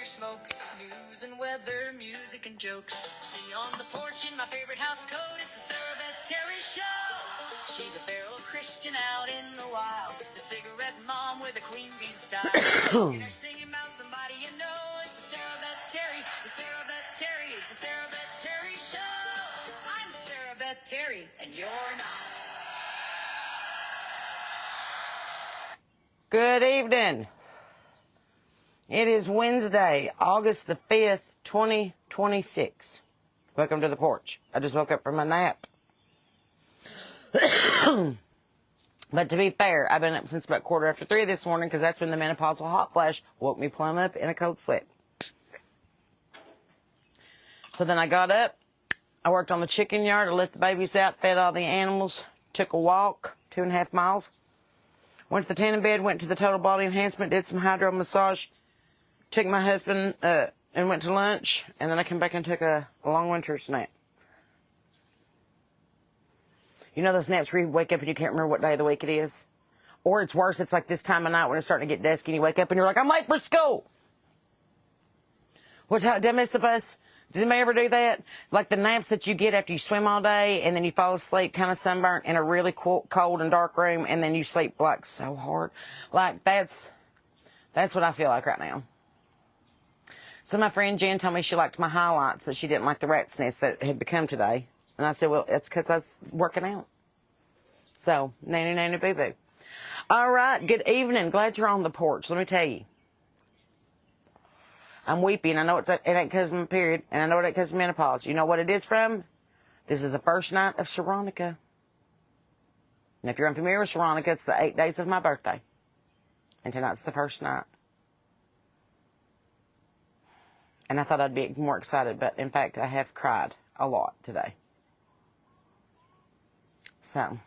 your smokes, news and weather, music and jokes. See on the porch in my favorite house coat, it's the Sarah Beth Terry Show. She's a feral Christian out in the wild, the cigarette mom with a queen bee style. You know, singing about somebody you know, it's the Sarah Beth Terry, the Sarah Beth Terry, it's the Sarah Beth Terry Show. I'm Sarah Beth Terry, and you're not. Good evening. It is Wednesday, August the 5th, 2026. Welcome to the porch. I just woke up from a nap. But to be fair, I've been up since about 3:15 this morning because that's when the menopausal hot flash woke me plumb up in a cold sweat. So then I got up. I worked on the chicken yard. I let the babies out, fed all the animals, took a walk, 2.5 miles. Went to the tanning bed, went to the total body enhancement, did some hydro massage, took my husband and went to lunch, and then I came back and took a long winter's nap. You know those naps where you wake up and you can't remember what day of the week it is? Or it's worse, it's like this time of night when it's starting to get dusky and you wake up and you're like, I'm late for school. Did I miss the bus? Does anybody ever do that? Like the naps that you get after you swim all day and then you fall asleep kind of sunburnt in a really cold and dark room and then you sleep like so hard. Like that's what I feel like right now. So my friend Jen told me she liked my highlights, but she didn't like the rat's nest that had become today. And I said, well, it's because I was working out. So, nanny boo-boo. All right, good evening. Glad you're on the porch. Let me tell you. I'm weepy, and I know it ain't because of my period, and I know it ain't because of menopause. You know what it is from? This is the first night of Saronica. And if you're unfamiliar with Saronica, it's the 8 days of my birthday. And tonight's the first night. And I thought I'd be more excited, but in fact, I have cried a lot today. So,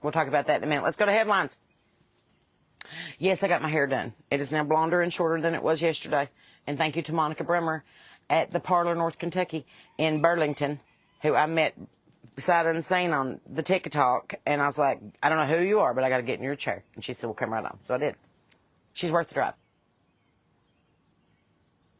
we'll talk about that in a minute. Let's go to headlines. Yes, I got my hair done. It is now blonder and shorter than it was yesterday. And thank you to Monica Bremer at the Parlor, North Kentucky in Burlington, who I met sight unseen on the TikTok. And I was like, I don't know who you are, but I got to get in your chair. And she said, well, come right on. So I did. She's worth the drive.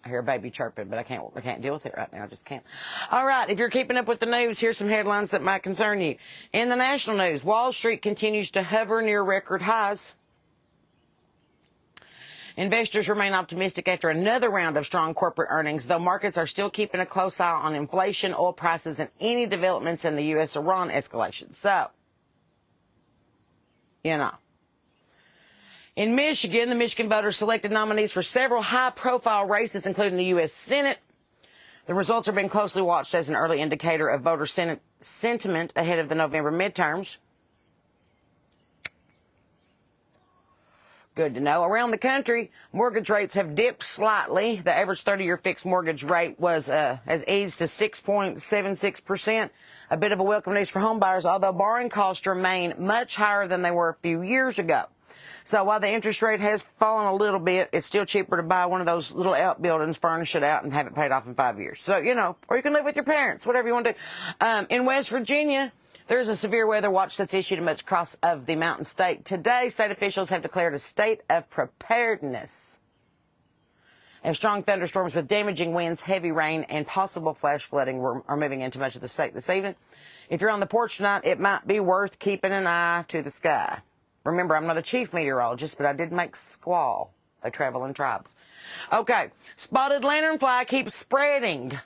I hear a baby chirping, but I can't deal with it right now. I just can't. All right, if you're keeping up with the news, here's some headlines that might concern you. In the national news, Wall Street continues to hover near record highs. Investors remain optimistic after another round of strong corporate earnings, though markets are still keeping a close eye on inflation, oil prices, and any developments in the U.S.-Iran escalation. So, you know. In Michigan, the Michigan voters selected nominees for several high-profile races, including the U.S. Senate. The results are being closely watched as an early indicator of voter sentiment ahead of the November midterms. Good to know. Around the country, mortgage rates have dipped slightly. The average 30-year fixed mortgage rate has eased to 6.76%. A bit of a welcome news for homebuyers, although borrowing costs remain much higher than they were a few years ago. So while the interest rate has fallen a little bit, it's still cheaper to buy one of those little outbuildings, furnish it out, and have it paid off in 5 years. So, you know, or you can live with your parents, whatever you want to do. In West Virginia, there's a severe weather watch that's issued in much across of the mountain state. Today, state officials have declared a state of preparedness as strong thunderstorms with damaging winds, heavy rain, and possible flash flooding are moving into much of the state this evening. If you're on the porch tonight, it might be worth keeping an eye to the sky. Remember, I'm not a chief meteorologist, but I did make squall. They travel in tribes. Okay, spotted lanternfly keeps spreading.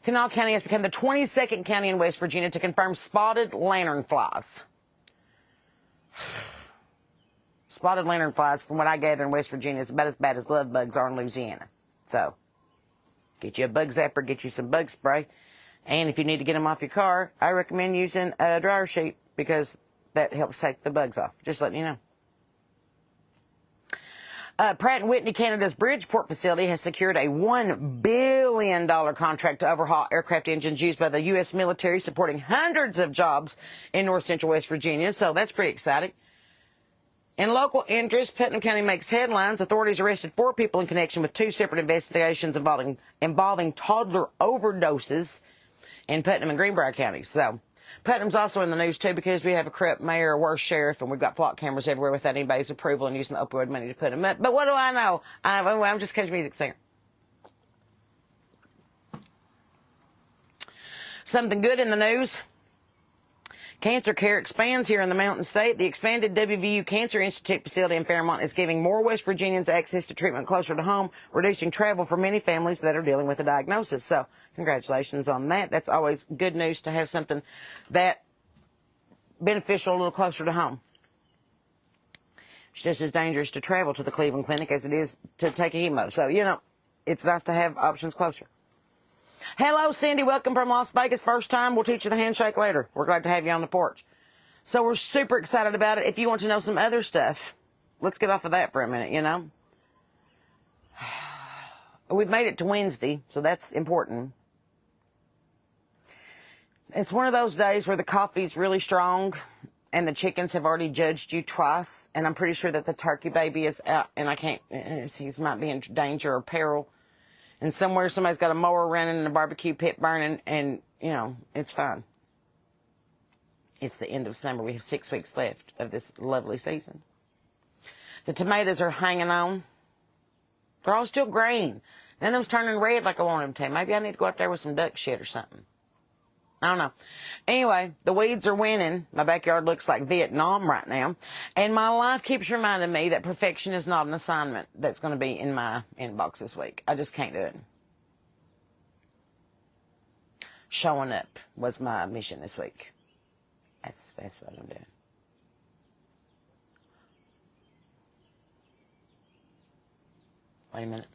Kanawha County has become the 22nd county in West Virginia to confirm spotted lanternflies. Spotted lanternflies, from what I gather in West Virginia, is about as bad as love bugs are in Louisiana. So, get you a bug zapper, get you some bug spray. And if you need to get them off your car, I recommend using a dryer sheet because that helps take the bugs off. Just letting you know. Pratt & Whitney Canada's Bridgeport facility has secured a $1 billion contract to overhaul aircraft engines used by the U.S. military, supporting hundreds of jobs in north central West Virginia. So that's pretty exciting. In local interest, Putnam County makes headlines. Authorities arrested 4 people in connection with 2 separate investigations involving toddler overdoses in Putnam and Greenbrier counties. So Putnam's also in the news, too, because we have a corrupt mayor, a worse sheriff, and we've got flock cameras everywhere without anybody's approval and using the opioid money to put them up. But what do I know? I'm just a country music singer. Something good in the news. Cancer care expands here in the Mountain State. The expanded WVU Cancer Institute facility in Fairmont is giving more West Virginians access to treatment closer to home, reducing travel for many families that are dealing with a diagnosis. So, congratulations on that. That's always good news to have something that beneficial a little closer to home. It's just as dangerous to travel to the Cleveland Clinic as it is to take a chemo. So, it's nice to have options closer. Hello, Cindy. Welcome from Las Vegas. First time. We'll teach you the handshake later. We're glad to have you on the porch. So we're super excited about it. If you want to know some other stuff, let's get off of that for a minute, We've made it to Wednesday, so that's important. It's one of those days where the coffee's really strong and the chickens have already judged you twice, and I'm pretty sure that the turkey baby is out, and he might be in danger or peril. And somewhere somebody's got a mower running and a barbecue pit burning, and, it's fine. It's the end of summer. We have 6 weeks left of this lovely season. The tomatoes are hanging on. They're all still green. None of them's turning red like I want them to. Maybe I need to go out there with some duck shit or something. I don't know. Anyway, the weeds are winning. My backyard looks like Vietnam right now. And my life keeps reminding me that perfection is not an assignment that's going to be in my inbox this week. I just can't do it. Showing up was my mission this week. That's what I'm doing. Wait a minute.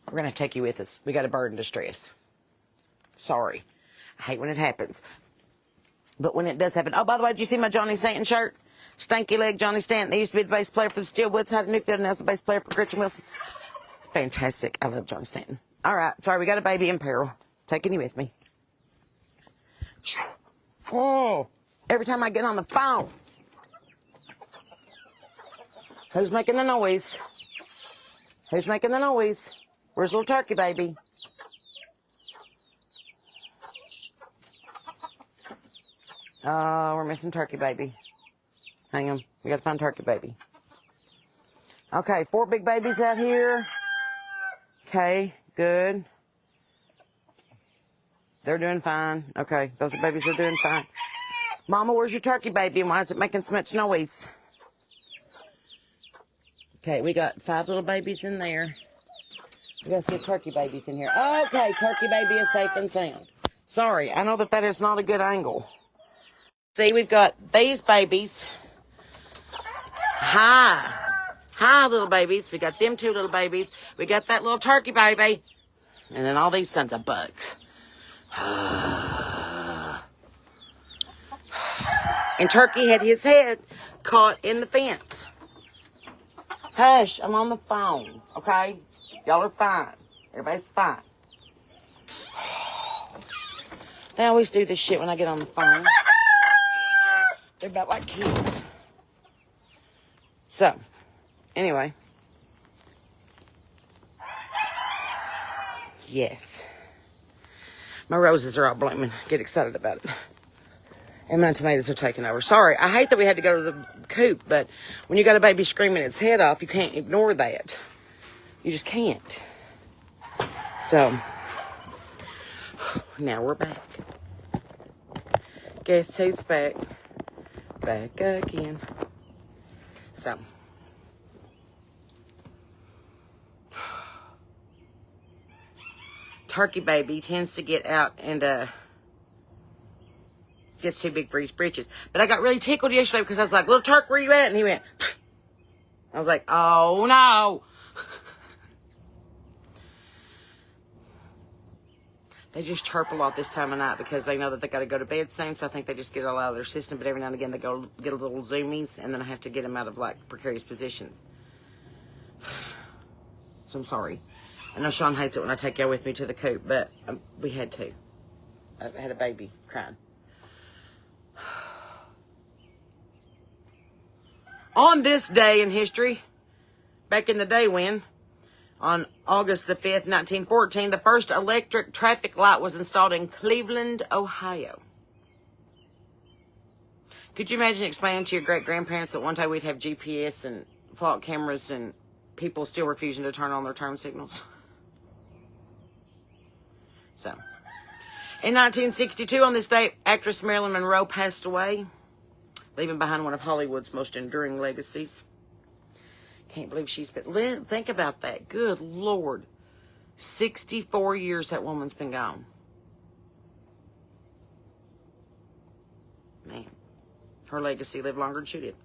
We're going to take you with us. We got a bird in distress. Sorry. I hate when it happens. But when it does happen. Oh, by the way, did you see my Johnny Stanton shirt? Stanky leg Johnny Stanton. He used to be the bass player for the Steel Woods out of Newfield, and now he's the bass player for Gretchen Wilson. Fantastic. I love Johnny Stanton. All right. Sorry, we got a baby in peril. Taking you with me. Oh, every time I get on the phone. Who's making the noise? Who's making the noise? Where's little turkey baby? Oh, we're missing turkey baby. Hang on. We got to find turkey baby. Okay, 4 big babies out here. Okay, good. They're doing fine. Okay, those babies are doing fine. Mama, where's your turkey baby? And why is it making so much noise? Okay, we got 5 little babies in there. We got some turkey babies in here. Okay, turkey baby is safe and sound. Sorry, I know that is not a good angle. See, we've got these babies. Hi, little babies. We got them 2 little babies. We got that little turkey baby. And then all these sons of bugs. And Turkey had his head caught in the fence. Hush, I'm on the phone, okay? Y'all are fine. Everybody's fine. They always do this shit when I get on the phone. They're about like kids. So, anyway. Yes. My roses are all blooming. Get excited about it. And my tomatoes are taking over. Sorry, I hate that we had to go to the coop, but when you got a baby screaming its head off, you can't ignore that. You just can't. So, now we're back. Guess who's back? Back again. So. Turkey baby tends to get out and gets too big for his britches. But I got really tickled yesterday because I was like, little Turk, where you at? And he went, pfft. I was like, oh no. They just chirp a lot this time of night because they know that they got to go to bed soon. So I think they just get it all out of their system. But every now and again they go get a little zoomies, and then I have to get them out of like precarious positions. So I'm sorry. I know Sean hates it when I take y'all with me to the coop, but we had to. I had a baby crying. On this day in history, back in the day when, on August the 5th, 1914, the first electric traffic light was installed in Cleveland, Ohio. Could you imagine explaining to your great-grandparents that one day we'd have GPS and flock cameras and people still refusing to turn on their turn signals? So, in 1962, on this date, actress Marilyn Monroe passed away, leaving behind one of Hollywood's most enduring legacies. Can't believe she's been... Think about that. Good Lord. 64 years that woman's been gone. Man. Her legacy lived longer than she did.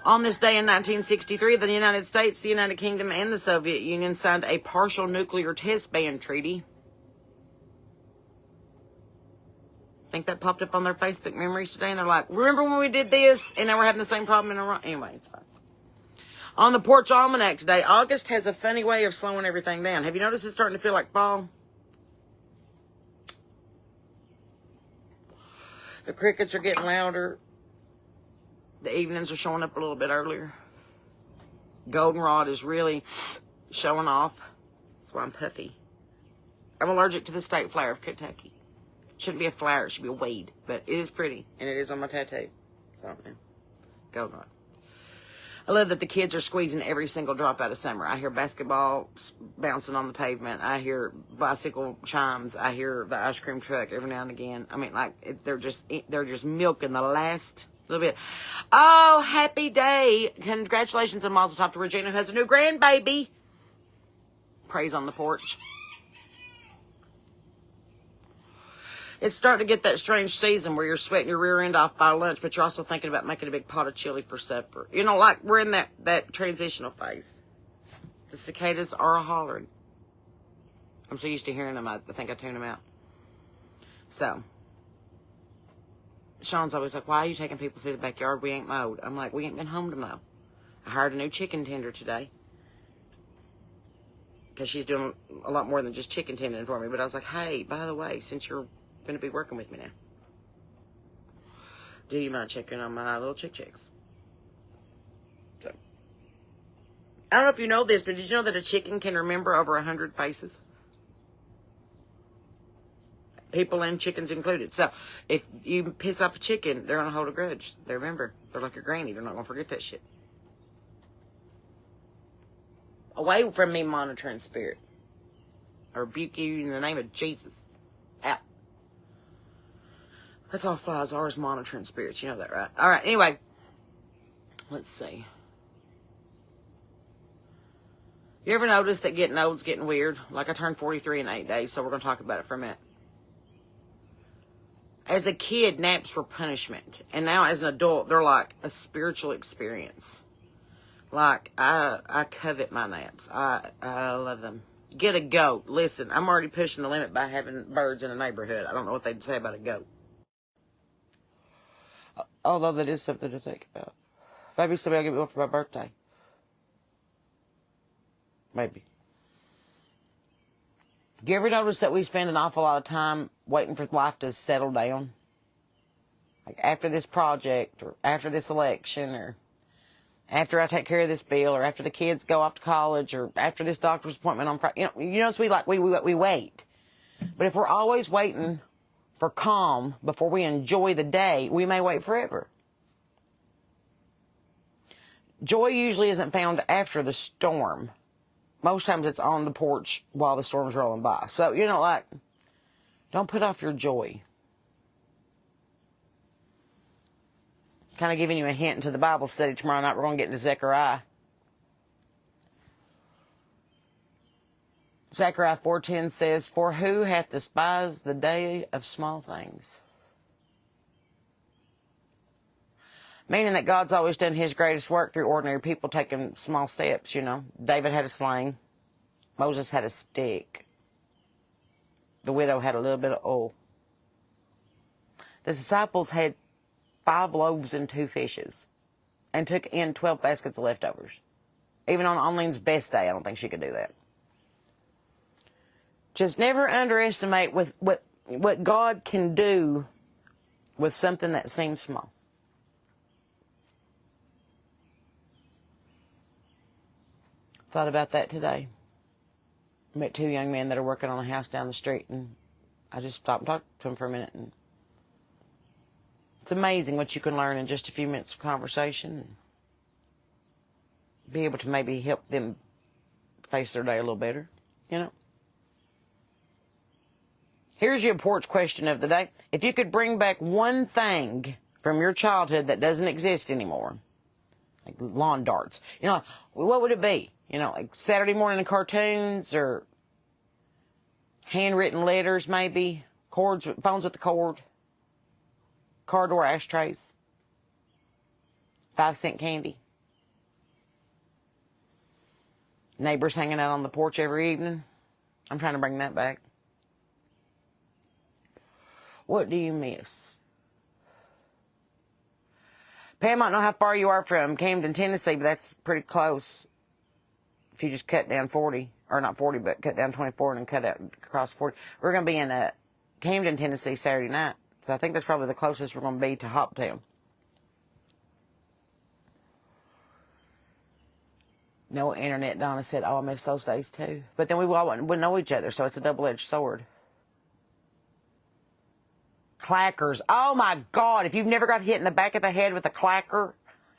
On this day in 1963, the United States, the United Kingdom, and the Soviet Union signed a partial nuclear test ban treaty. I think that popped up on their Facebook memories today, and they're like, remember when we did this? And now we're having the same problem in Iran. Anyway, it's fine. On the Porch Almanac today, August has a funny way of slowing everything down. Have you noticed it's starting to feel like fall? The crickets are getting louder. The evenings are showing up a little bit earlier. Goldenrod is really showing off. That's why I'm puffy. I'm allergic to the state flower of Kentucky. It shouldn't be a flower, it should be a weed. But it is pretty, and it is on my tattoo. So, yeah. Goldenrod. I love that the kids are squeezing every single drop out of summer. I hear basketball bouncing on the pavement. I hear bicycle chimes. I hear the ice cream truck every now and again. I mean, like, they're just milking the last little bit. Oh, happy day. Congratulations and mazel tov to Regina, who has a new grandbaby. Praise on the porch. It's starting to get that strange season where you're sweating your rear end off by lunch, but you're also thinking about making a big pot of chili for supper. You know, like we're in that transitional phase. The cicadas are hollering. I'm so used to hearing them, I think I tune them out. So, Sean's always like, why are you taking people through the backyard? We ain't mowed. I'm like, we ain't been home to mow. I hired a new chicken tender today. Because she's doing a lot more than just chicken tending for me. But I was like, hey, by the way, since you're going to be working with me now, do you mind checking on my little chicks? So, I don't know if you know this, but did you know that a chicken can remember over 100 faces? People and chickens included. So, if you piss off a chicken, they're going to hold a grudge. They remember. They're like your granny. They're not going to forget that shit. Away from me, monitoring spirit. I rebuke you in the name of Jesus. Out. That's all flies are, is monitoring spirits. You know that, right? All right, anyway. Let's see. You ever notice that getting old is getting weird? Like I turned 43 in 8 days, so we're going to talk about it for a minute. As a kid, naps were punishment. And now as an adult, they're like a spiritual experience. Like, I covet my naps. I love them. Get a goat. Listen, I'm already pushing the limit by having birds in the neighborhood. I don't know what they'd say about a goat. Although that is something to think about. Maybe somebody will give me one for my birthday. Maybe. Do you ever notice that we spend an awful lot of time waiting for life to settle down? Like after this project, or after this election, or after I take care of this bill, or after the kids go off to college, or after this doctor's appointment on Friday. You know, so we wait. But if we're always waiting for calm before we enjoy the day, we may wait forever. Joy usually isn't found after the storm. Most times it's on the porch while the storm's rolling by. So, you know, like, don't put off your joy. Kind of giving you a hint into the Bible study tomorrow night. We're going to get into Zechariah. Zechariah 4:10 says, "For who hath despised the day of small things?" Meaning that God's always done his greatest work through ordinary people taking small steps, you know. David had a sling. Moses had a stick. The widow had a little bit of oil. The disciples had 5 loaves and 2 fishes and took in 12 baskets of leftovers. Even on Onlene's best day, I don't think she could do that. Just never underestimate what God can do with something that seems small. Thought about that today. I met 2 young men that are working on a house down the street, and I just stopped and talked to them for a minute and It's amazing what you can learn in just a few minutes of conversation. And be able to maybe help them face their day a little better, you know. Here's your porch question of the day. If you could bring back one thing from your childhood that doesn't exist anymore, like lawn darts, you know, what would it be? You know, like Saturday morning cartoons or handwritten letters maybe, phones with the cord, car door ashtrays, 5-cent candy, neighbors hanging out on the porch every evening. I'm trying to bring that back. What do you miss? Pam, I don't know how far you are from Camden, Tennessee, but that's pretty close. If you just cut down 40, or not 40, but cut down 24 and then cut out across 40. We're going to be in Camden, Tennessee Saturday night. So I think that's probably the closest we're going to be to Hoptown. No internet, Donna said, oh, I miss those days too. But then we all wouldn't know each other, so it's a double-edged sword. Clackers. Oh my God, if you've never got hit in the back of the head with a clacker,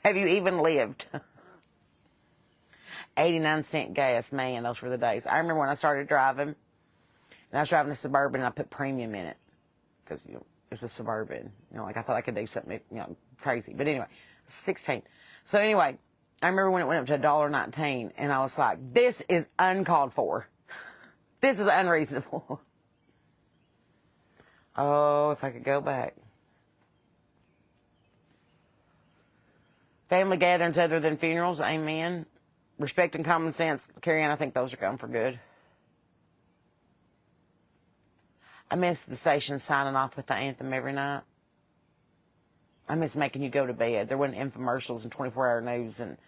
have you even lived? 89-cent gas, man, those were the days. I remember when I started driving, and I was driving a Suburban, and I put premium in it, because, you know, it's a Suburban. You know, like I thought I could do something, you know, crazy. But anyway, 16. So anyway, I remember when it went up to $1.19, and I was like, this is uncalled for. This is unreasonable. Oh, if I could go back. Family gatherings other than funerals, amen. Respect and common sense, Carrie Ann, I think those are gone for good. I miss the station signing off with the anthem every night. I miss making you go to bed. There wasn't infomercials and 24-hour news and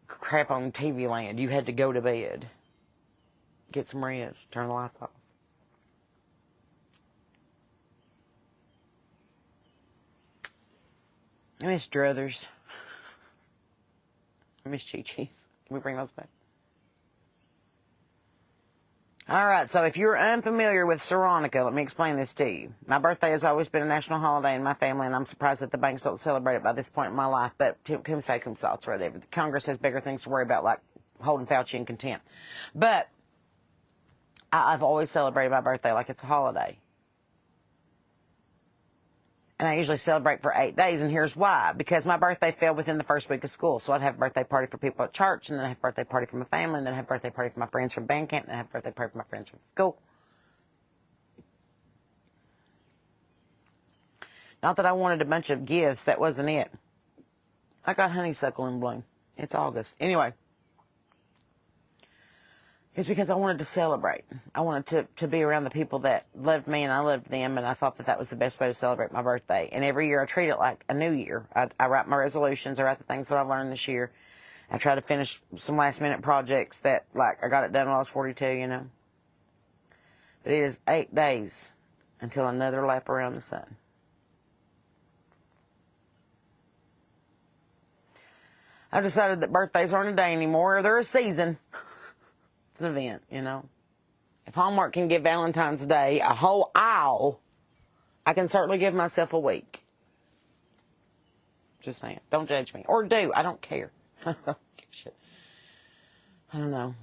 crap on TV land. You had to go to bed. Get some rest. Turn the lights off. I miss Druthers. I miss Chi-Chi's. Can we bring those back? All right, so if you're unfamiliar with Saronica, let me explain this to you. My birthday has always been a national holiday in my family, and I'm surprised that the banks don't celebrate it by this point in my life, but cum say, cum sa, it's whatever. Congress has bigger things to worry about, like holding Fauci in contempt. But I've always celebrated my birthday like it's a holiday. And I usually celebrate for 8 days, and here's why. Because my birthday fell within the first week of school. So I'd have a birthday party for people at church, and then I'd have a birthday party for my family, and then I'd have a birthday party for my friends from band camp, and I'd have a birthday party for my friends from school. Not that I wanted a bunch of gifts. That wasn't it. I got honeysuckle in bloom. It's August. Anyway. It's because I wanted to celebrate. I wanted to be around the people that loved me and I loved them, and I thought that was the best way to celebrate my birthday. And every year I treat it like a new year. I write my resolutions. I write the things that I've learned this year. I try to finish some last-minute projects that, like, I got it done when I was 42, you know. But it is 8 days until another lap around the sun. I've decided that birthdays aren't a day anymore. They're a season. An event, you know. If Hallmark can give Valentine's Day a whole aisle, I can certainly give myself a week. Just saying. Don't judge me. Or do. I don't care. I don't give a shit. I don't know.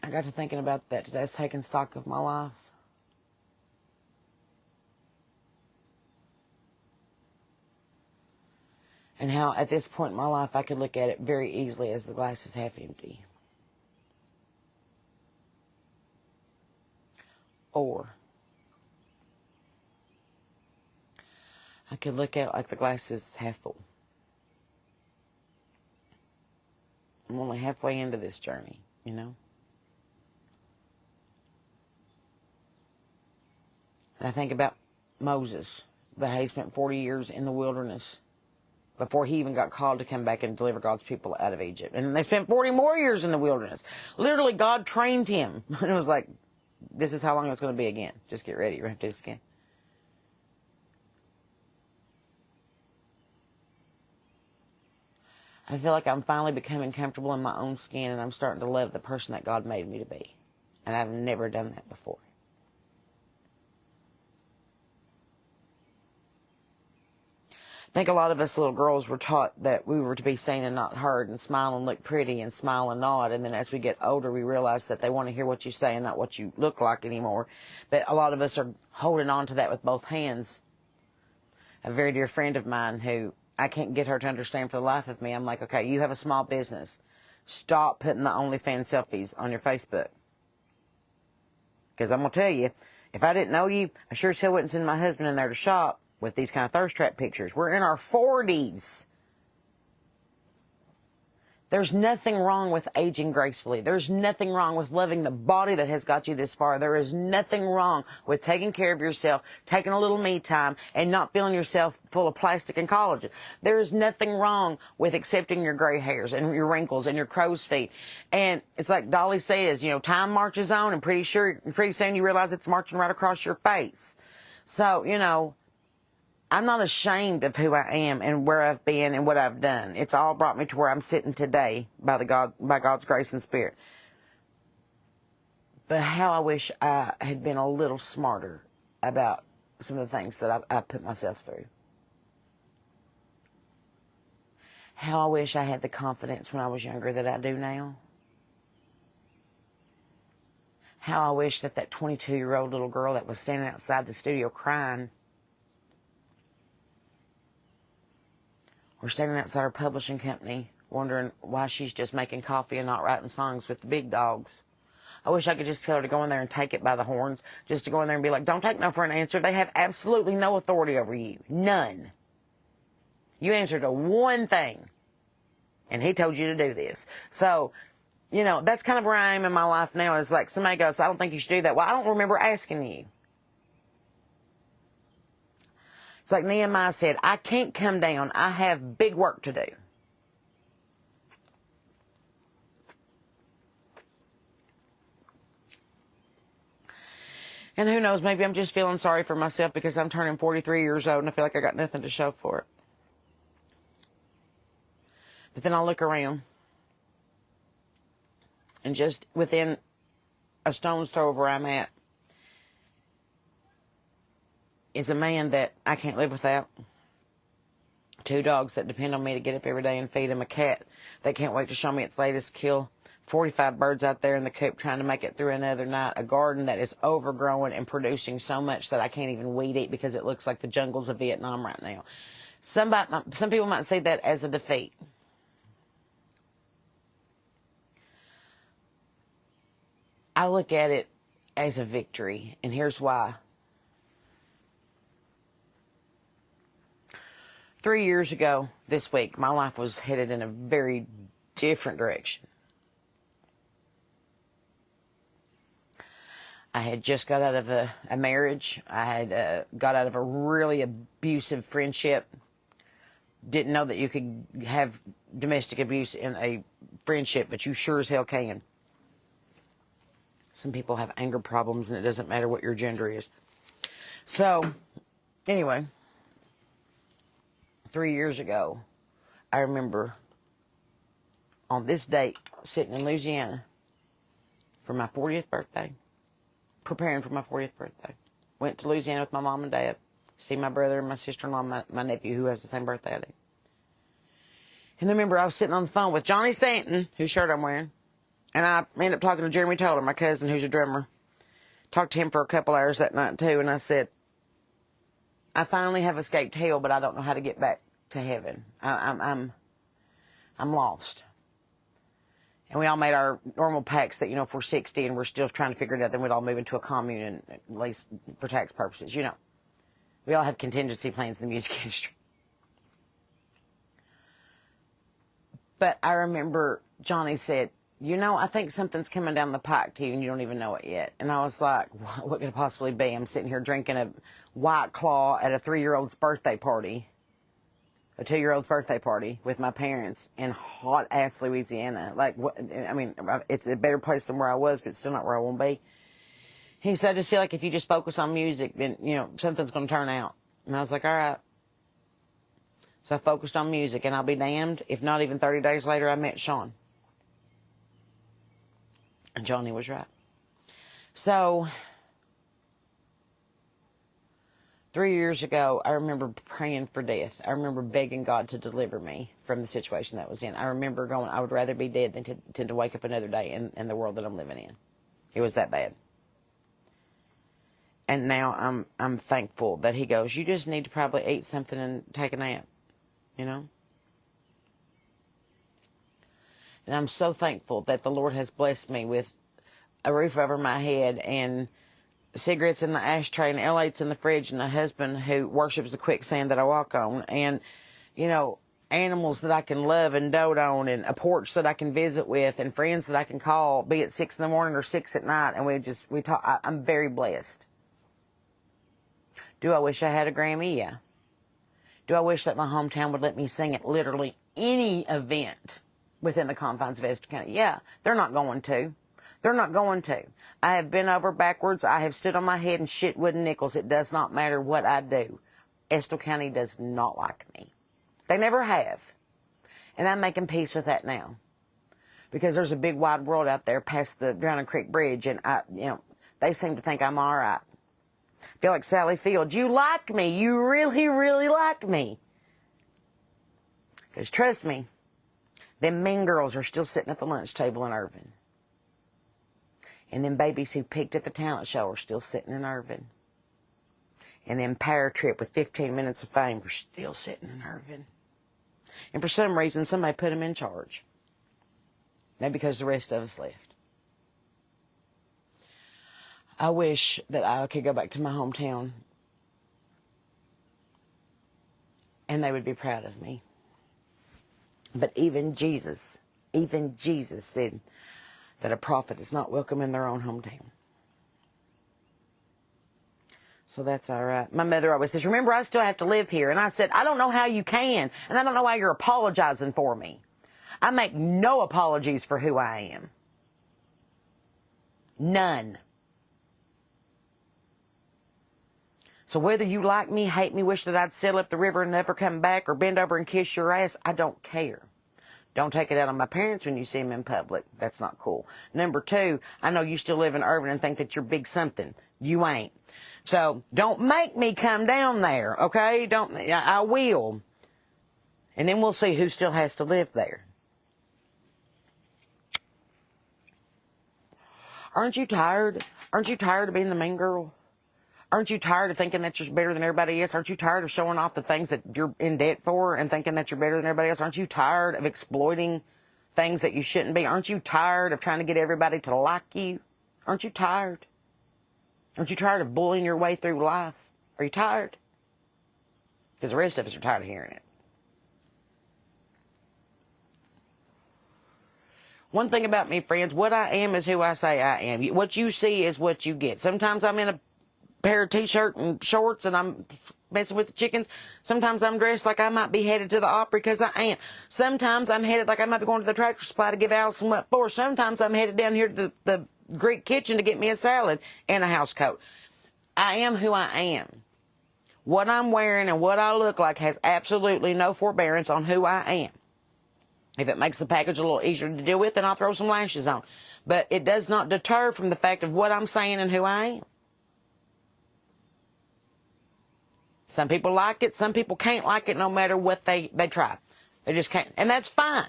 I got to thinking about that today. I was taking stock of my life. And how, at this point in my life, I could look at it very easily as the glass is half empty. Or I could look at it like the glass is half full. I'm only halfway into this journey, you know. And I think about Moses, that he spent 40 years in the wilderness before he even got called to come back and deliver God's people out of Egypt. And they spent 40 more years in the wilderness. Literally, God trained him. And it was like, this is how long it's going to be again. Just get ready. You're going to have to do this again. I feel like I'm finally becoming comfortable in my own skin, and I'm starting to love the person that God made me to be. And I've never done that before. I think a lot of us little girls were taught that we were to be seen and not heard, and smile and look pretty and smile and nod. And then as we get older, we realize that they want to hear what you say and not what you look like anymore. But a lot of us are holding on to that with both hands. A very dear friend of mine who I can't get her to understand for the life of me. I'm like, okay, you have a small business. Stop putting the OnlyFans selfies on your Facebook. Because I'm going to tell you, if I didn't know you, I sure as hell wouldn't send my husband in there to shop with these kind of thirst trap pictures. We're in our 40s. There's nothing wrong with aging gracefully. There's nothing wrong with loving the body that has got you this far. There is nothing wrong with taking care of yourself, taking a little me time, and not feeling yourself full of plastic and collagen. There is nothing wrong with accepting your gray hairs and your wrinkles and your crow's feet. And it's like Dolly says, you know, time marches on, and pretty soon you realize it's marching right across your face. So, you know, I'm not ashamed of who I am and where I've been and what I've done. It's all brought me to where I'm sitting today by God's grace and spirit. But how I wish I had been a little smarter about some of the things that I put myself through. How I wish I had the confidence when I was younger that I do now. How I wish that 22-year-old little girl that was standing outside the studio crying, or standing outside her publishing company wondering why she's just making coffee and not writing songs with the big dogs. I wish I could just tell her to go in there and take it by the horns, just to go in there and be like, don't take no for an answer. They have absolutely no authority over you. None. You answered to one thing, and he told you to do this. So, you know, that's kind of where I am in my life now, is like somebody goes, I don't think you should do that. Well, I don't remember asking you. It's like Nehemiah said, I can't come down. I have big work to do. And who knows, maybe I'm just feeling sorry for myself because I'm turning 43 years old and I feel like I got nothing to show for it. But then I look around, and just within a stone's throw of where I'm at is a man that I can't live without. 2 dogs that depend on me to get up every day and feed them. A cat that can't wait to show me its latest kill. 45 birds out there in the coop trying to make it through another night. A garden that is overgrown and producing so much that I can't even weed eat because it looks like the jungles of Vietnam right now. Some people might see that as a defeat. I look at it as a victory, and here's why. 3 years ago this week, my life was headed in a very different direction. I had just got out of a marriage. I had got out of a really abusive friendship. Didn't know that you could have domestic abuse in a friendship, but you sure as hell can. Some people have anger problems, and it doesn't matter what your gender is. So, anyway, 3 years ago, I remember on this date sitting in Louisiana for my 40th birthday, preparing for my 40th birthday. Went to Louisiana with my mom and dad, see my brother and my sister-in-law, my nephew, who has the same birthday I do. And I remember I was sitting on the phone with Johnny Stanton, whose shirt I'm wearing, and I ended up talking to Jeremy Taylor, my cousin, who's a drummer. Talked to him for a couple hours that night, too, and I said, I finally have escaped hell, but I don't know how to get back to heaven. I'm lost. And we all made our normal pacts that, you know, if we're 60 and we're still trying to figure it out, then we'd all move into a commune, and at least for tax purposes, you know. We all have contingency plans in the music industry. But I remember Johnny said, you know, I think something's coming down the pike to you and you don't even know it yet. And I was like, what could it possibly be? I'm sitting here drinking a White Claw at a 3-year-old's birthday party, a 2-year-old's birthday party with my parents in hot-ass Louisiana. Like, what, I mean, it's a better place than where I was, but it's still not where I want to be. He said, I just feel like if you just focus on music, then, you know, something's going to turn out. And I was like, all right. So I focused on music, and I'll be damned if not even 30 days later I met Sean. And Johnny was right. So, 3 years ago, I remember praying for death. I remember begging God to deliver me from the situation that I was in. I remember going, I would rather be dead than to wake up another day in the world that I'm living in. It was that bad. And now I'm thankful that he goes, you just need to probably eat something and take a nap, you know? And I'm so thankful that the Lord has blessed me with a roof over my head and cigarettes in the ashtray and L8s in the fridge and a husband who worships the quicksand that I walk on and, you know, animals that I can love and dote on and a porch that I can visit with and friends that I can call, be it 6 in the morning or 6 at night. And we talk. I'm very blessed. Do I wish I had a Grammy? Yeah. Do I wish that my hometown would let me sing at literally any event within the confines of Estill County? Yeah. They're not going to. They're not going to. I have been over backwards. I have stood on my head and shit wooden nickels. It does not matter what I do. Estill County does not like me. They never have. And I'm making peace with that now. Because there's a big wide world out there past the Drowning Creek Bridge. And they seem to think I'm all right. I feel like Sally Field. You like me. You really, really like me. Because trust me, them mean girls are still sitting at the lunch table in Irvin. And them babies who peaked at the talent show are still sitting in Irvin. And them Power Trip with 15 minutes of fame are still sitting in Irvin. And for some reason, somebody put them in charge. Maybe because the rest of us left. I wish that I could go back to my hometown and they would be proud of me. But even Jesus said that a prophet is not welcome in their own hometown. So that's all right. My mother always says, remember, I still have to live here. And I said, I don't know how you can. And I don't know why you're apologizing for me. I make no apologies for who I am. None. So whether you like me, hate me, wish that I'd sail up the river and never come back, or bend over and kiss your ass, I don't care. Don't take it out on my parents when you see them in public. That's not cool. Number 2, I know you still live in Irvin and think that you're big something. You ain't. So don't make me come down there, okay? I will. And then we'll see who still has to live there. Aren't you tired? Aren't you tired of being the mean girl? Aren't you tired of thinking that you're better than everybody else? Aren't you tired of showing off the things that you're in debt for and thinking that you're better than everybody else? Aren't you tired of exploiting things that you shouldn't be? Aren't you tired of trying to get everybody to like you? Aren't you tired? Aren't you tired of bullying your way through life? Are you tired? Because the rest of us are tired of hearing it. One thing about me, friends, what I am is who I say I am. What you see is what you get. Sometimes I'm in a pair of t-shirt and shorts and I'm messing with the chickens. Sometimes I'm dressed like I might be headed to the opera, because I am. Sometimes I'm headed like I might be going to the Tractor Supply to give Allison what for. Sometimes I'm headed down here to the Greek kitchen to get me a salad and a house coat. I am who I am. What I'm wearing and what I look like has absolutely no forbearance on who I am. If it makes the package a little easier to deal with, then I'll throw some lashes on. But it does not deter from the fact of what I'm saying and who I am. Some people like it. Some people can't like it no matter what they try. They just can't. And that's fine.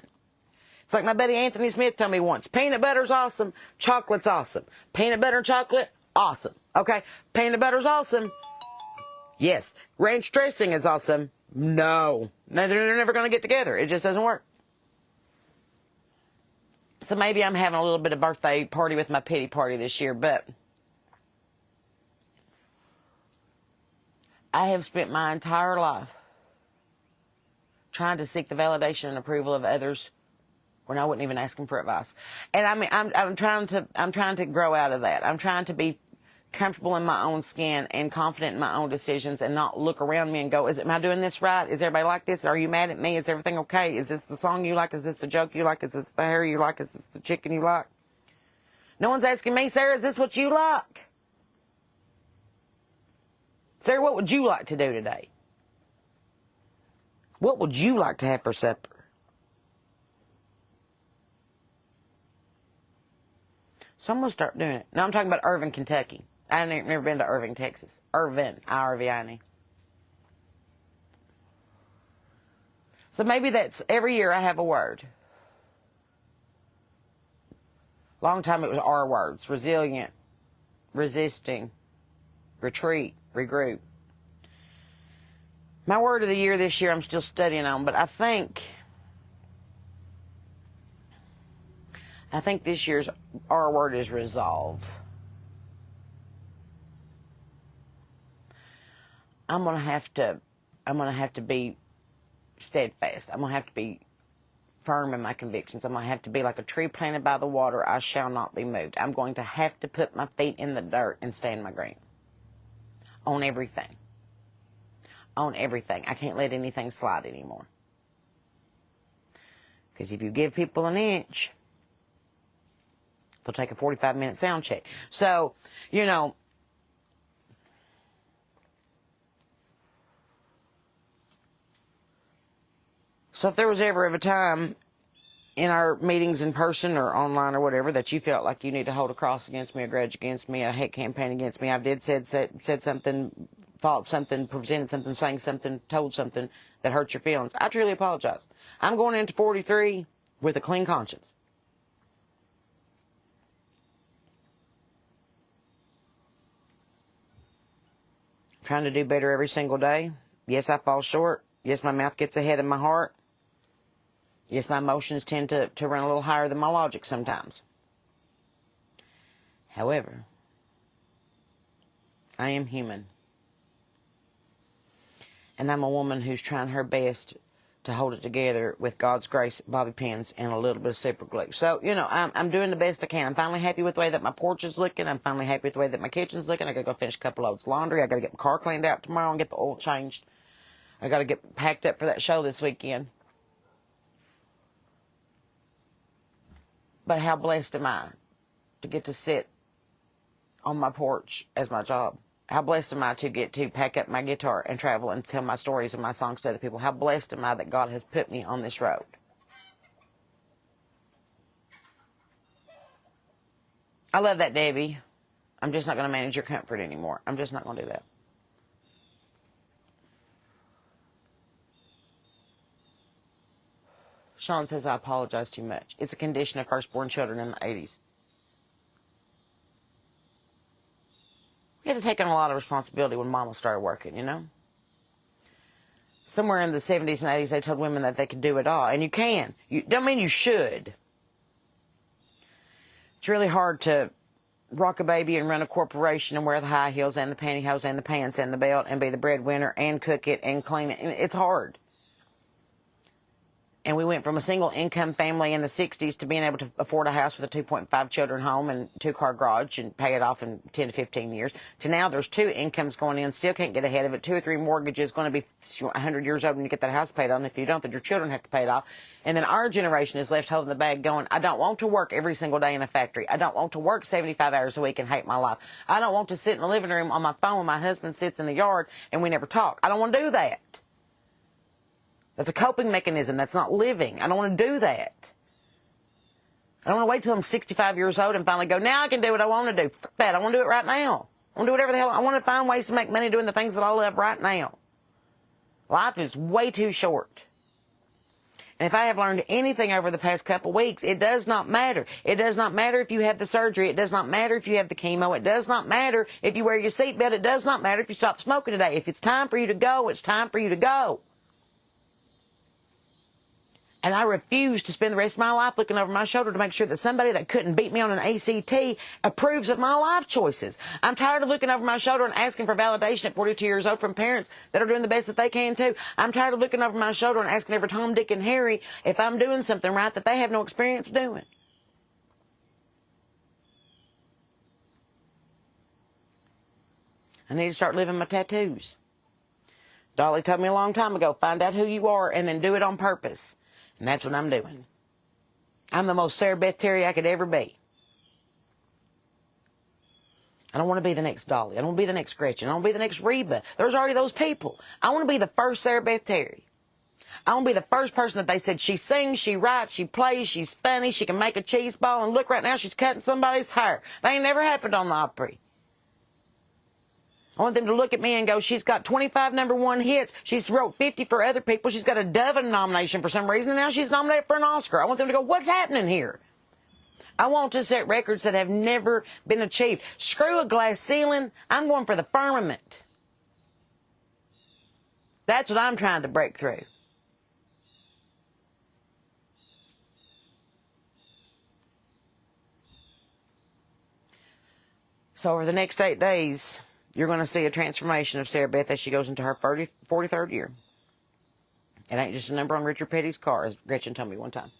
It's like my buddy Anthony Smith told me once. Peanut butter's awesome. Chocolate's awesome. Peanut butter and chocolate, awesome. Okay? Peanut butter's awesome. Yes. Ranch dressing is awesome. No. They're never going to get together. It just doesn't work. So maybe I'm having a little bit of birthday party with my pity party this year, but I have spent my entire life trying to seek the validation and approval of others when I wouldn't even ask them for advice. And I mean, I'm trying to grow out of that. I'm trying to be comfortable in my own skin and confident in my own decisions and not look around me and go, am I doing this right? Is everybody like this? Are you mad at me? Is everything okay? Is this the song you like? Is this the joke you like? Is this the hair you like? Is this the chicken you like? No one's asking me, Sarah, is this what you like? Sarah, what would you like to do today? What would you like to have for supper? So I'm going to start doing it. Now I'm talking about Irvin, Kentucky. I've never been to Irving, Texas. Irvin, I-R-V-I-N-E. So maybe that's every year I have a word. Long time it was R words: resilient, resisting, retreat, regroup. My word of the year this year I'm still studying on, but I think this year's R word is resolve. I'm gonna have to be steadfast. I'm gonna have to be firm in my convictions. I'm gonna have to be like a tree planted by the water. I shall not be moved. I'm going to have to put my feet in the dirt and stand my ground on everything. On everything. I can't let anything slide anymore. Because if you give people an inch, they'll take a 45-minute sound check. So, you know, so if there was ever a time in our meetings in person or online or whatever that you felt like you need to hold a cross against me, a grudge against me, a hate campaign against me, I said something, thought something, presented something, sang something, told something that hurt your feelings, I truly apologize. I'm going into 43 with a clean conscience. Trying to do better every single day. Yes, I fall short. Yes, my mouth gets ahead of my heart. Yes, my emotions tend to run a little higher than my logic sometimes. However, I am human. And I'm a woman who's trying her best to hold it together with God's grace, bobby pins, and a little bit of super glue. So, you know, I'm doing the best I can. I'm finally happy with the way that my porch is looking. I'm finally happy with the way that my kitchen's looking. I got to go finish a couple loads of laundry. I got to get my car cleaned out tomorrow and get the oil changed. I got to get packed up for that show this weekend. But how blessed am I to get to sit on my porch as my job? How blessed am I to get to pack up my guitar and travel and tell my stories and my songs to other people? How blessed am I that God has put me on this road? I love that, Debbie. I'm just not going to manage your comfort anymore. I'm just not going to do that. Sean says, I apologize too much. It's a condition of firstborn children in the 80s. We had to take on a lot of responsibility when Mama started working, you know. Somewhere in the 70s and 80s, they told women that they could do it all. And you can. You don't mean you should. It's really hard to rock a baby and run a corporation and wear the high heels and the pantyhose and the pants and the belt and be the breadwinner and cook it and clean it. It's hard. And we went from a single income family in the 60s to being able to afford a house with a 2.5 children home and 2-car garage and pay it off in 10 to 15 years. To now there's 2 incomes going in, still can't get ahead of it, 2 or 3 mortgages, going to be 100 years old when you get that house paid off. And if you don't, then your children have to pay it off. And then our generation is left holding the bag going, I don't want to work every single day in a factory. I don't want to work 75 hours a week and hate my life. I don't want to sit in the living room on my phone when my husband sits in the yard and we never talk. I don't want to do that. That's a coping mechanism. That's not living. I don't want to do that. I don't want to wait till I'm 65 years old and finally go, now I can do what I want to do. Fuck that. I want to do it right now. I want to do whatever the hell. I want to find ways to make money doing the things that I love right now. Life is way too short. And if I have learned anything over the past couple weeks, it does not matter. It does not matter if you have the surgery. It does not matter if you have the chemo. It does not matter if you wear your seatbelt. It does not matter if you stop smoking today. If it's time for you to go, it's time for you to go. And I refuse to spend the rest of my life looking over my shoulder to make sure that somebody that couldn't beat me on an ACT approves of my life choices. I'm tired of looking over my shoulder and asking for validation at 42 years old from parents that are doing the best that they can too. I'm tired of looking over my shoulder and asking every Tom, Dick, and Harry if I'm doing something right that they have no experience doing. I need to start living my tattoos. Dolly told me a long time ago, find out who you are and then do it on purpose. And that's what I'm doing. I'm the most Sarah Beth Terry I could ever be. I don't want to be the next Dolly. I don't want to be the next Gretchen. I don't want to be the next Reba. There's already those people. I want to be the first Sarah Beth Terry. I want to be the first person that they said she sings, she writes, she plays, she's funny, she can make a cheese ball, and look right now she's cutting somebody's hair. That ain't never happened on the Opry. I want them to look at me and go, she's got 25 #1 hits. She's wrote 50 for other people. She's got a Dove nomination for some reason. And now she's nominated for an Oscar. I want them to go, what's happening here? I want to set records that have never been achieved. Screw a glass ceiling. I'm going for the firmament. That's what I'm trying to break through. So over the next 8 days, you're going to see a transformation of Sarah Beth as she goes into her 43rd year. It ain't just a number on Richard Petty's car, as Gretchen told me one time.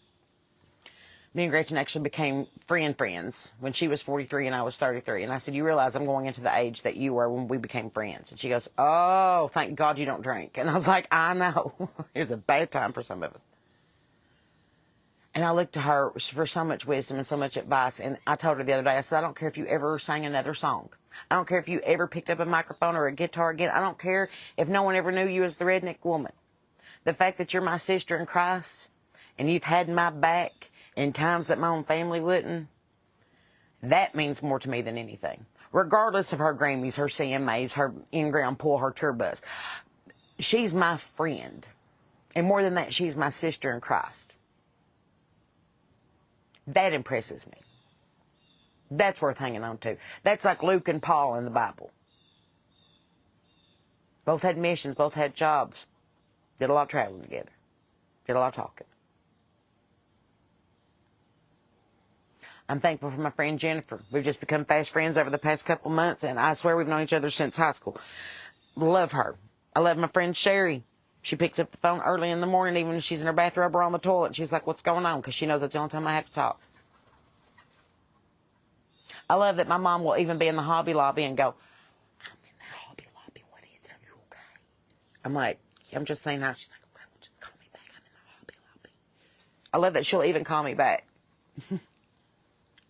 Me and Gretchen actually became friends when she was 43 and I was 33. And I said, you realize I'm going into the age that you were when we became friends. And she goes, oh, thank God you don't drink. And I was like, I know. It was a bad time for some of us. And I looked to her for so much wisdom and so much advice. And I told her the other day, I said, I don't care if you ever sang another song. I don't care if you ever picked up a microphone or a guitar again. I don't care if no one ever knew you as the redneck woman. The fact that you're my sister in Christ and you've had my back in times that my own family wouldn't, that means more to me than anything. Regardless of her Grammys, her CMAs, her in-ground pool, her tour bus. She's my friend. And more than that, she's my sister in Christ. That impresses me. That's worth hanging on to. That's like Luke and Paul in the Bible. Both had missions, both had jobs. Did a lot of traveling together. Did a lot of talking. I'm thankful for my friend Jennifer. We've just become fast friends over the past couple months, and I swear we've known each other since high school. Love her. I love my friend Sherry. She picks up the phone early in the morning, even when she's in her bathrobe or on the toilet, and she's like, what's going on? Because she knows that's the only time I have to talk. I love that my mom will even be in the Hobby Lobby and go, I'm in the Hobby Lobby. What is it? Are you okay? I'm like, I'm just saying hi. She's like, okay, well, just call me back. I'm in the Hobby Lobby. I love that she'll even call me back.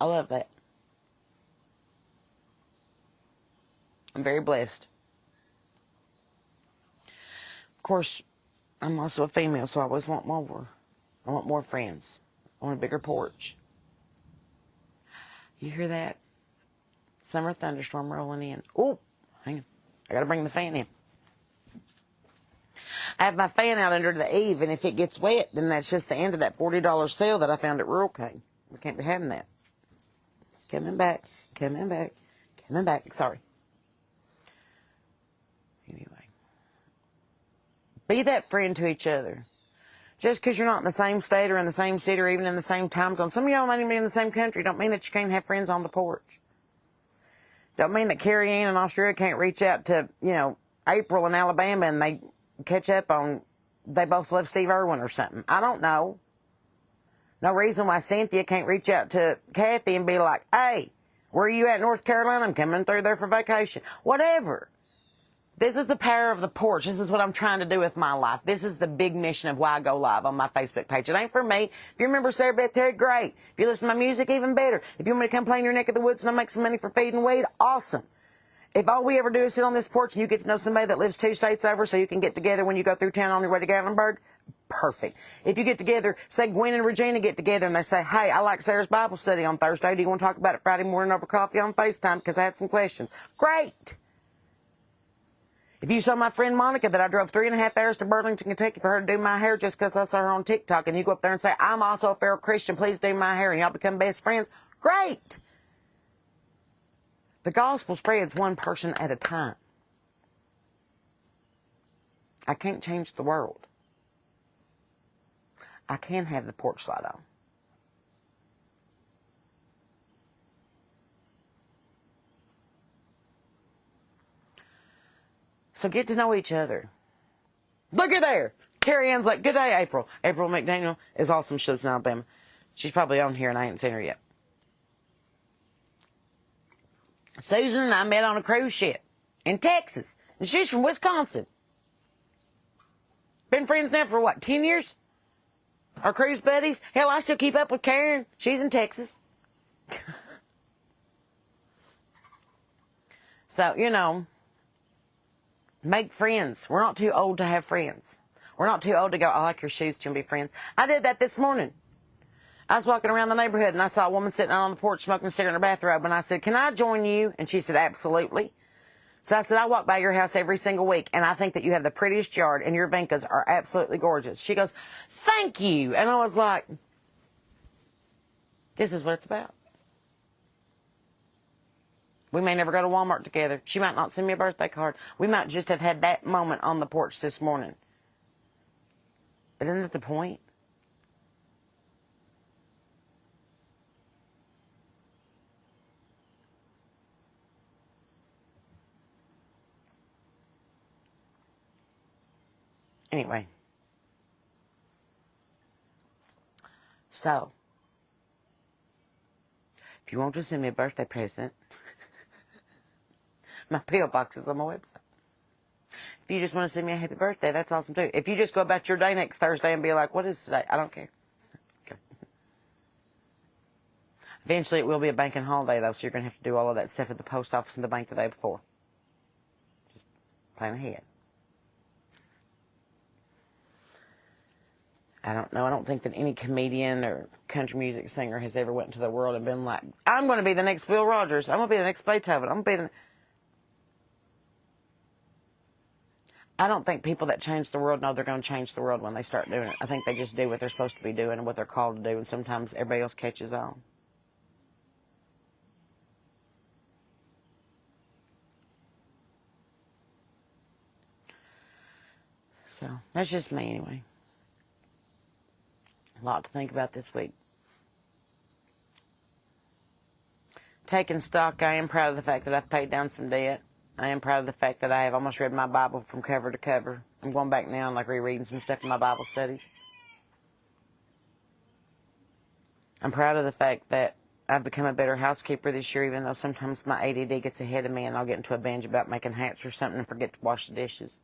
I love that. I'm very blessed. Of course, I'm also a female, so I always want more. I want more friends. I want a bigger porch. You hear that? Summer thunderstorm rolling in. Oh, hang on. I got to bring the fan in. I have my fan out under the eave, and if it gets wet, then that's just the end of that $40 sale that I found at Rural King. We can't be having that. Coming back, coming back, coming back. Sorry. Anyway. Be that friend to each other. Just because you're not in the same state or in the same city or even in the same time zone. Some of y'all might even be in the same country. Don't mean that you can't have friends on the porch. Don't mean that Carrie Ann in Australia can't reach out to, April in Alabama and they catch up on, they both love Steve Irwin or something. I don't know. No reason why Cynthia can't reach out to Kathy and be like, hey, where are you at, North Carolina? I'm coming through there for vacation. Whatever. This is the power of the porch. This is what I'm trying to do with my life. This is the big mission of why I go live on my Facebook page. It ain't for me. If you remember Sarah Beth Terry, great. If you listen to my music, even better. If you want me to come play in your neck of the woods and I make some money for feeding weed, awesome. If all we ever do is sit on this porch and you get to know somebody that lives 2 states over so you can get together when you go through town on your way to Gatlinburg, perfect. If you get together, say Gwen and Regina get together and they say, hey, I like Sarah's Bible study on Thursday. Do you want to talk about it Friday morning over coffee on FaceTime because I had some questions? Great. If you saw my friend Monica that I drove 3.5 hours to Burlington, Kentucky for her to do my hair just because I saw her on TikTok, and you go up there and say, I'm also a feral Christian, please do my hair, and y'all become best friends, great. The gospel spreads one person at a time. I can't change the world. I can have the porch light on. So get to know each other. Look at there. Carrie Ann's like, good day, April. April McDaniel is awesome. She lives in Alabama. She's probably on here and I ain't seen her yet. Susan and I met on a cruise ship in Texas. And she's from Wisconsin. Been friends now for what, 10 years? Our cruise buddies. Hell, I still keep up with Karen. She's in Texas. So, make friends. We're not too old to have friends. We're not too old to go, I like your shoes, to be friends. I did that this morning. I was walking around the neighborhood and I saw a woman sitting out on the porch smoking a cigarette in her bathrobe. And I said, can I join you? And she said, absolutely. So I said, I walk by your house every single week, and I think that you have the prettiest yard, and your vincas are absolutely gorgeous. She goes, thank you. And I was like, this is what it's about. We may never go to Walmart together. She might not send me a birthday card. We might just have had that moment on the porch this morning. But isn't that the point? Anyway. So, if you want to send me a birthday present, my P.O. box is on my website. If you just want to send me a happy birthday, that's awesome too. If you just go about your day next Thursday and be like, what is today? I don't care. Okay. Eventually it will be a banking holiday though, so you're going to have to do all of that stuff at the post office and the bank the day before. Just plan ahead. I don't know. I don't think that any comedian or country music singer has ever went into the world and been like, I'm going to be the next Bill Rogers. I'm going to be the next Beethoven. I'm going to be the... I don't think people that change the world know they're going to change the world when they start doing it. I think they just do what they're supposed to be doing and what they're called to do, and sometimes everybody else catches on. So, that's just me anyway. A lot to think about this week. Taking stock, I am proud of the fact that I've paid down some debt. I am proud of the fact that I have almost read my Bible from cover to cover. I'm going back now and rereading some stuff in my Bible studies. I'm proud of the fact that I've become a better housekeeper this year, even though sometimes my ADD gets ahead of me and I'll get into a binge about making hats or something and forget to wash the dishes.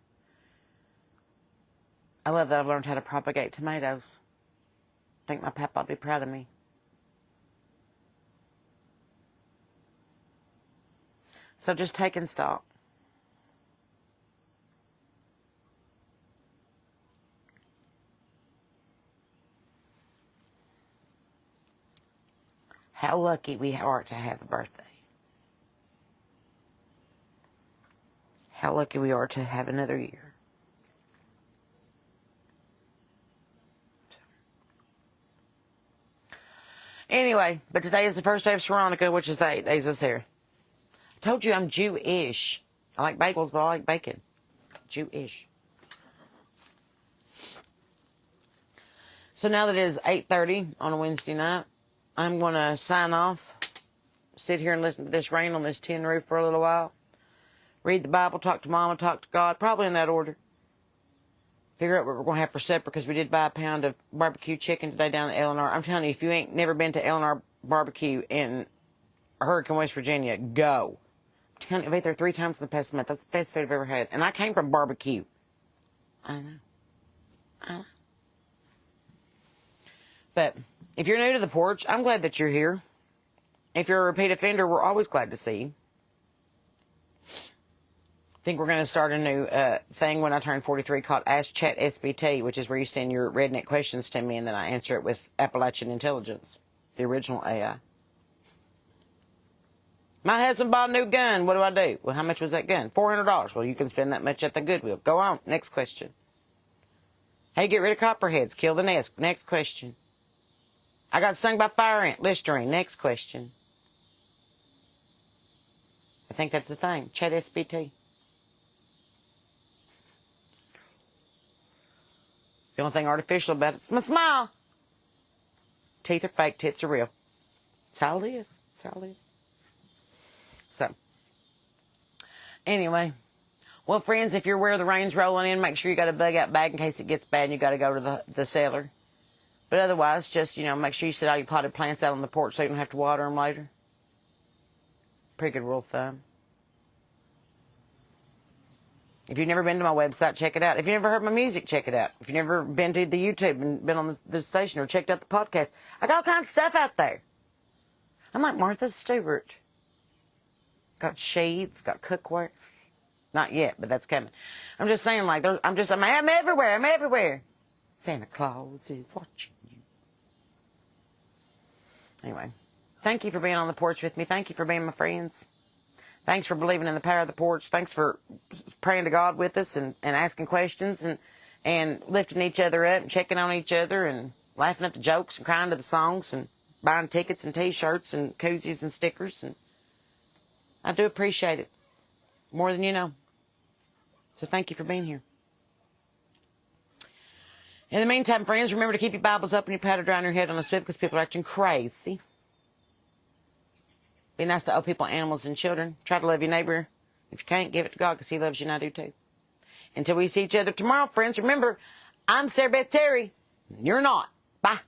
I love that I've learned how to propagate tomatoes. I think my papa will be proud of me. So just taking stock. How lucky we are to have a birthday. How lucky we are to have another year. Anyway, but today is the first day of Veronica, which is the 8 days of Sarah. I told you I'm Jewish. I like bagels, but I like bacon. Jewish. So now that it is 8:30 on a Wednesday night, I'm going to sign off, sit here and listen to this rain on this tin roof for a little while, read the Bible, talk to Mama, talk to God, probably in that order. Figure out what we're going to have for supper, because we did buy a pound of barbecue chicken today down at Eleanor. I'm telling you, if you ain't never been to Eleanor Barbecue in Hurricane, West Virginia, go. I'm telling you, I've ate there 3 times in the past month. That's the best food I've ever had. And I came from barbecue. I know. But if you're new to the porch, I'm glad that you're here. If you're a repeat offender, we're always glad to see you. I think we're going to start a new thing when I turn 43 called Ask Chat SBT, which is where you send your redneck questions to me and then I answer it with Appalachian intelligence, the original AI. My husband bought a new gun. What do I do? Well, how much was that gun? $400. Well, you can spend that much at the Goodwill. Go on. Next question. How you get rid of copperheads? Kill the nest. Next question. I got stung by fire ant. Listerine. Next question. I think that's the thing. Chat SBT. The only thing artificial about it is my smile. Teeth are fake. Tits are real. That's how it is. That's how it is. So, anyway. Well, friends, if you're where the rain's rolling in, make sure you got a bug out bag in case it gets bad and you got to go to the cellar. But otherwise, just, make sure you set all your potted plants out on the porch so you don't have to water them later. Pretty good rule of thumb. If you've never been to my website, check it out. If you've never heard my music, check it out. If you've never been to the YouTube and been on the station or checked out the podcast, I got all kinds of stuff out there. I'm like Martha Stewart. Got shades, got cookware. Not yet, but that's coming. I'm just saying, I'm everywhere. I'm everywhere. Santa Claus is watching you. Anyway, thank you for being on the porch with me. Thank you for being my friends. Thanks for believing in the power of the porch. Thanks for praying to God with us and asking questions and lifting each other up and checking on each other and laughing at the jokes and crying to the songs and buying tickets and T-shirts and koozies and stickers. And I do appreciate it more than you know. So thank you for being here. In the meantime, friends, remember to keep your Bibles up and your powder dry on your head on a swivel because people are acting crazy. Be nice to old people, animals, and children. Try to love your neighbor. If you can't, give it to God because he loves you and I do too. Until we see each other tomorrow, friends, remember, I'm Sarah Beth Terry. You're not. Bye.